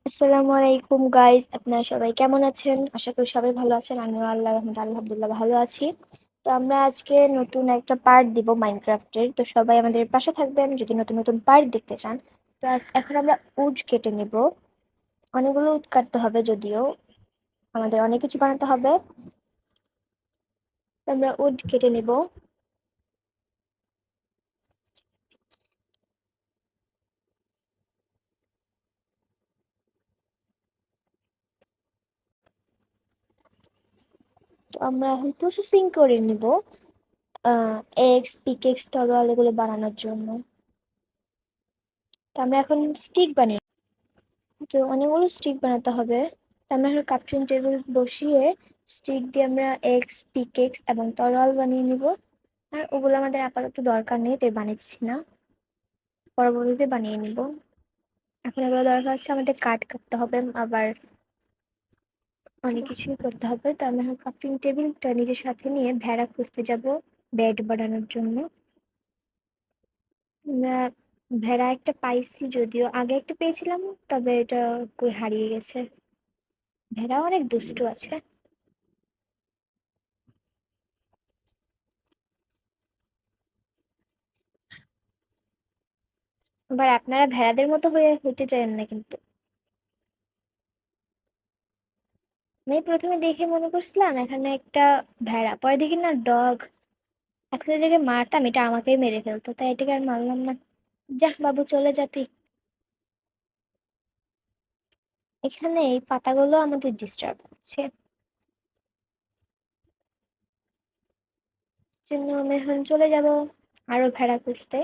আসসালামু আলাইকুম গাইস, আপনারা সবাই কেমন আছেন? আশা করি সবাই ভালো আছেন। আমিও আল্লাহর রহমতে আলহামদুলিল্লাহ ভালো আছি। তো আমরা আজকে নতুন একটা পার্ট দিব মাইনক্রাফটের। তো সবাই আমাদের পাশে থাকবেন যদি নতুন নতুন পার্ট দেখতে চান। তো এখন আমরা উড কেটে নেব। অনেকগুলো উড কাটতে হবে, যদিও আমাদের অনেক কিছু বানাতে হবে। তো আমরা উড কেটে নেব। তো আমরা এখন প্রসেসিং করে নিব এক্স পিকেক্স তরোয়াল এগুলো বানানোর জন্য। তো আমরা এখন স্টিক বানিয়ে, তো অনেকগুলো স্টিক বানাতে হবে। তো আমরা এখন কাপচিন টেবিল বসিয়ে স্টিক দিয়ে আমরা এক্স পিকেক্স এবং তরোয়াল বানিয়ে নিব। আর ওগুলো আমাদের আপাতত দরকার নেই, তাই বানাচ্ছি না, পরবর্তীতে বানিয়ে নিব। এখন এগুলো দরকার হচ্ছে, আমাদের কাঠ কাটতে হবে, আবার অনেক কিছুই করতে হবে। তো আমি এখন কাপচিন টেবিলটা নিজের সাথে নিয়ে ভেড়া খুঁজতে যাব বেড বানানোর জন্য। আমরা ভেড়া একটা পাইছি, যদিও আগে একটা পেয়েছিলাম, তবে এটা কই হারিয়ে গেছে। ভেড়া অনেক দুষ্টু আছে। আবার আপনারা ভেড়াদের মতো হয়ে হইতে চান না কিন্তু। আমি প্রথমে দেখে মনে করছিলাম এখানে একটা ভেড়া, পরে দেখি না ডগ। এখন যে জায়গায় মারতাম, এটা আমাকেই মেরে ফেলতো, তাই এটাকে আর মারলাম না। যাহ বাবু, চলে যা তুই। এখানে এই পাতাগুলো আমাদের ডিস্টার্ব হচ্ছে, জন্য আমি এখন চলে যাব আরো ভেড়া খুঁজতে।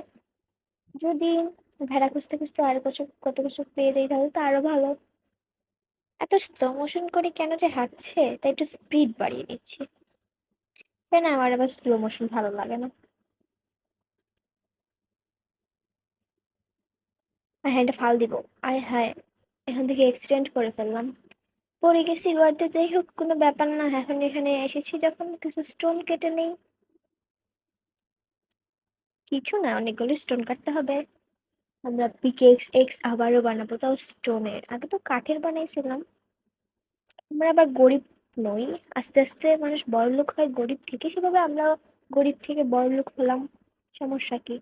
যদি ভেড়া খুঁজতে খুঁজতে আরো কিছু কত কিছু পেয়ে যাই, তাহলে তো আরো ভালো। এত স্লো মোশন করে কেন যে হাঁটছে, তাই একটু স্পিড বাড়িয়ে দিচ্ছি। তাই না, আমার আবার স্লো মোশন ভালো লাগে না। হ্যাঁ, এটা ফাল দিব। আয় হায়, এখান থেকে এক্সটেন্ড করে ফেললাম। পড়ে গেছি গর্তে, যাই হোক কোনো ব্যাপার না। এখন এখানে এসেছি যখন, কিছু স্টোন কেটে নেই। কিছু না, অনেকগুলো স্টোন কাটতে হবে। আমরা পিকেক্স এক্স আবারও বানাবো, তাও স্টোনের। আগে তো কাঠের বানাইছিলাম। আমরা আবার গরিব নই, আস্তে আস্তে মানুষ বড়লোক হয় গরিব থেকে, সেভাবে আমরা গরিব থেকে বড়লোক হলাম। সমস্যা কি?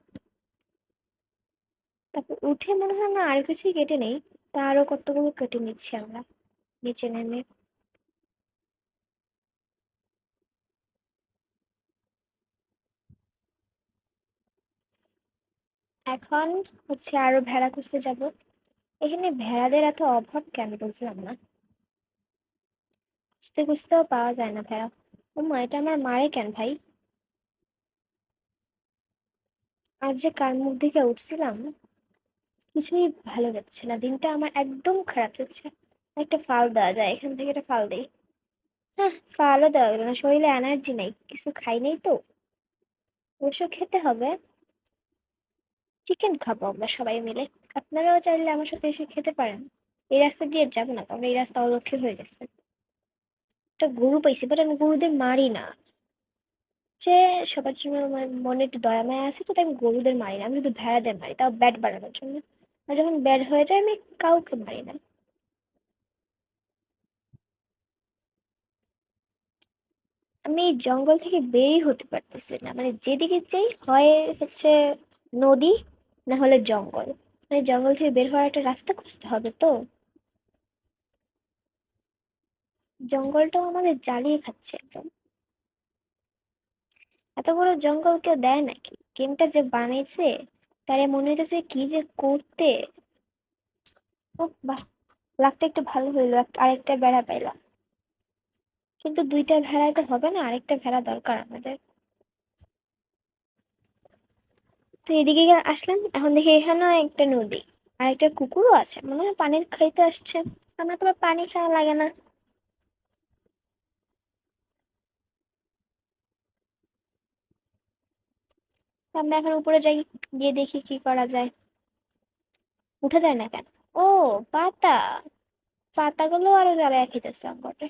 তারপর উঠে মনে হয় না আর কিছুই কেটে নেই। তা আরো কতগুলো কেটে নিচ্ছি আমরা নিচে নেমে। এখন হচ্ছে আরো ভেড়া খুঁজতে যাব। এখানে ভেড়াদের এত অভাব কেন বুঝলাম না। খুঁজতে খুঁজতেও পাওয়া যায় না ভেড়া। ও মা, এটা আমার মারে কেন ভাই? আজ যে কার মুখ দেখে উঠছিলাম, কিছুই ভালো যাচ্ছে না, দিনটা আমার একদম খারাপ যাচ্ছে। একটা ফাল দেওয়া যায়, এখান থেকে একটা ফাল দেই। হ্যাঁ, ফালও দেওয়া গেল না, শরীরে এনার্জি নেই, কিছু খাই নাই তো। অবশ্য খেতে হবে। চিকেন খাবো আমরা সবাই মিলে। আপনারাও চাইলে আমার সাথে এসে খেতে পারেন। এই রাস্তা দিয়ে যাবো না, কারণ এই রাস্তা অলক্ষী হয়ে গেছে। একটা গরু পাইছি, বাট আমি গরুদের মারি না। যে সবার জন্য আমার মনে একটু দয়া মায়া আছে, তো তাই আমি গরুদের মারি না, আমি শুধু ভেড়াদের মারি, তাও ব্যাট বানানোর জন্য। আর যখন ব্যাট হয়ে যায়, আমি কাউকে মারি না। আমি এই জঙ্গল থেকে বেরই হতে পারতেছি না, মানে যেদিকে যাই হয় হচ্ছে নদী, না হলে জঙ্গল। মানে জঙ্গল থেকে বের হওয়ার একটা রাস্তা খুঁজতে হবে তো। জঙ্গলটাও আমাদের জ্বালিয়ে খাচ্ছে একদম। এত বড় জঙ্গল কেউ দেয় নাকি? গেমটা যে বানাইছে তারে মনে হইতেছে কি যে করতে। ও বাহ, লাকটা একটু ভালো হইলো, আরেকটা বেড়া পাইলাম। কিন্তু দুইটা ভেড়ায় তো হবে না, আরেকটা ভেড়া দরকার আমাদের। তো এদিকে আসলাম, এখন দেখি এখানেও একটা নদী, আর একটা কুকুরও আছে, মনে হয় পানি খাইতে আসছে। আমরা তো আবার পানি খাওয়া লাগে না। তো আমরা এখন উপরে যাই, গিয়ে দেখি কি করা যায়। উঠা যায় না কেন? ও, পাতা। পাতাগুলো আরো জ্বালায় খেতেছে অঙ্কটে।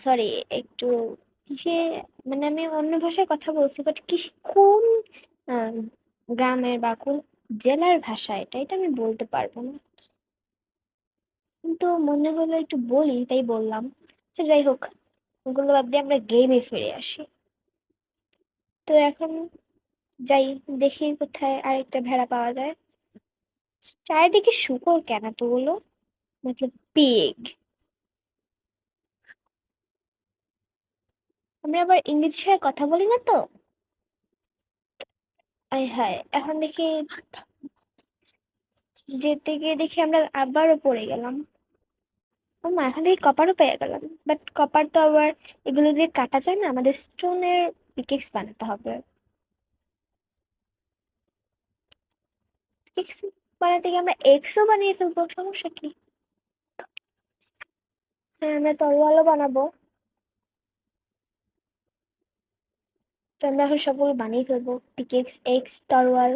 সরি, একটু কিসে, মানে আমি অন্য ভাষায় কথা বলছি, বাট কি, কোন আহ, গ্রামের বা কোন জেলার ভাষা এটা এটা আমি বলতে পারবো না। কিন্তু মনে হলো একটু বলি, তাই বললাম। আচ্ছা যাই হোক, ওগুলো বাদ দিয়ে আমরা গেমে ফিরে আসি। তো এখন যাই, দেখি কোথায় আরেকটা ভেড়া পাওয়া যায়। চারিদিকে শুকর কেন এতগুলো, মতলব পিগ। আমরা আবার ইংরেজি ছাড়া কথা বলি না তো। আয় হায়, এখন দেখি যেতে গিয়ে দেখি আমরা আবারও পড়ে গেলাম। ও মা, এখান থেকে কপারও পেয়ে গেলাম, বাট কপার তো আবার এগুলো দিয়ে কাটা যায় না, আমাদের স্টোনের পিকেক্স বানাতে হবে। পিকেক্স বানাতে গিয়ে আমরা এক্সও বানিয়ে ফেলবো, সমস্যা কি? হ্যাঁ, আমরা তরোয়ালও বানাবো। তো আমরা এখন সবগুলো বানিয়ে ফেলবো, পিকেক্স, এক্স, তরোয়াল।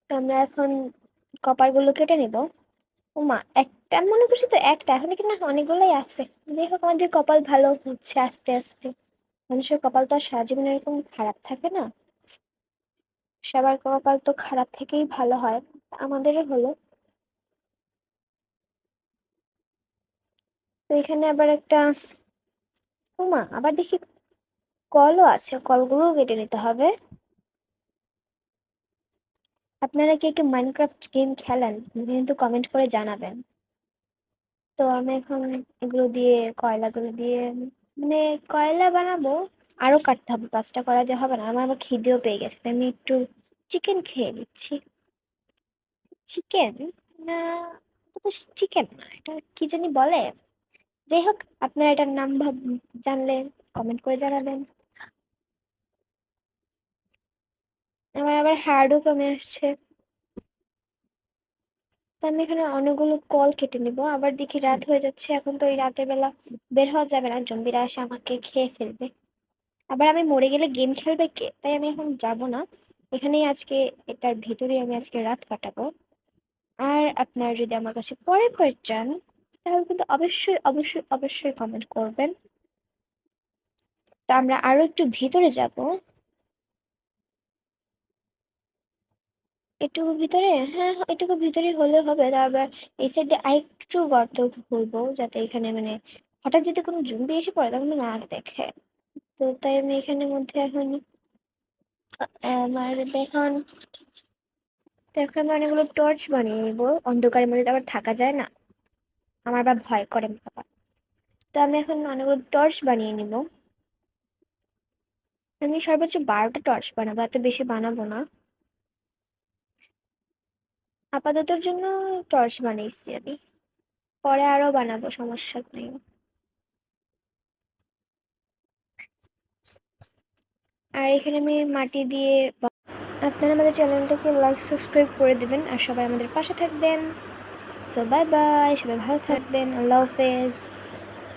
তো আমরা এখন কপার গুলো কেটে নিব। ওমা, একটা আমি মনে করছি তো একটা, এখন দেখি না অনেকগুলোই আছে। যাই হোক, আমাদের কপাল ভালো হচ্ছে আস্তে আস্তে। মানুষের কপাল তো আর সারা জীবন এরকম খারাপ থাকে না। সবার কপাল তো খারাপ থেকেই ভালো হয়, আমাদেরও হলো। তো এখানে আবার একটা, ওমা আবার দেখি কলও আছে, কলগুলোও কেটে নিতে হবে। আপনারা কে কে মাইনক্রাফট গেম খেলেন কিন্তু কমেন্ট করে জানাবেন। তো আমি এখন এগুলো দিয়ে, কয়লাগুলো দিয়ে, মানে কয়লা বানাবো। আরো কাটতে হবে, 5টা কয়লা দিয়ে হবে না, আমার আবার খিদেও পেয়ে গেছে, তাই আমি একটু চিকেন খেয়ে নিচ্ছি। চিকেন না, চিকেন না, এটা কি জানি বলে। যাই হোক, আপনারা এটার নাম জানলে কমেন্ট করে জানাবেন। আমার আবার হার্ডও কমে আসছে। তো আমি এখানে অনেকগুলো কল কেটে নিব, আবার দেখি রাত হয়ে যাচ্ছে, এখন তো এই রাতের বেলা বের হওয়া যাবে না, জম্বিরা এসে আমাকে খেয়ে ফেলবে। আবার আমি মরে গেলে গেম খেলবে কে, তাই আমি এখন যাব না। এখানেই আজকে, এটার ভিতরেই আমি আজকে রাত কাটাবো। আর আপনারা যদি আমার কাছে পরে পরে চান, তাহলে কিন্তু অবশ্যই অবশ্যই অবশ্যই কমেন্ট করবেন। তা আমরা আরো একটু ভিতরে যাব। এটুকু ভিতরে, হ্যাঁ এটুকু ভিতরে হলে হবে। তারপর এই সাইডে আরেকটু গর্ত খুলবো, যাতে এখানে মানে হঠাৎ যদি কোনো জম্বি এসে পড়ে তখন না দেখে। তো তাই আমি এখানের মধ্যে এখন আমার এখন, তো এখন আমি অনেকগুলো টর্চ বানিয়ে নিবো, অন্ধকারের মধ্যে তো আবার থাকা যায় না, আমার আবার ভয় করে বাবা। তো আমি এখন অনেকগুলো টর্চ বানিয়ে নিব। আমি সর্বোচ্চ 12টা টর্চ বানাবো, এত বেশি বানাবো না। আপাততর জন্য টর্চ বানিয়েছি আমি, পরে আরো বানাবো, সমস্যা নেই। আর এখানে আমি মাটি দিয়ে, আপনারা আমাদের চ্যানেলটাকে লাইক সাবস্ক্রাইব করে দিবেন আর সবাই আমাদের পাশে থাকবেন। সো বাই বাই, সবাই ভালো থাকবেন, আল্লাহ হাফেজ।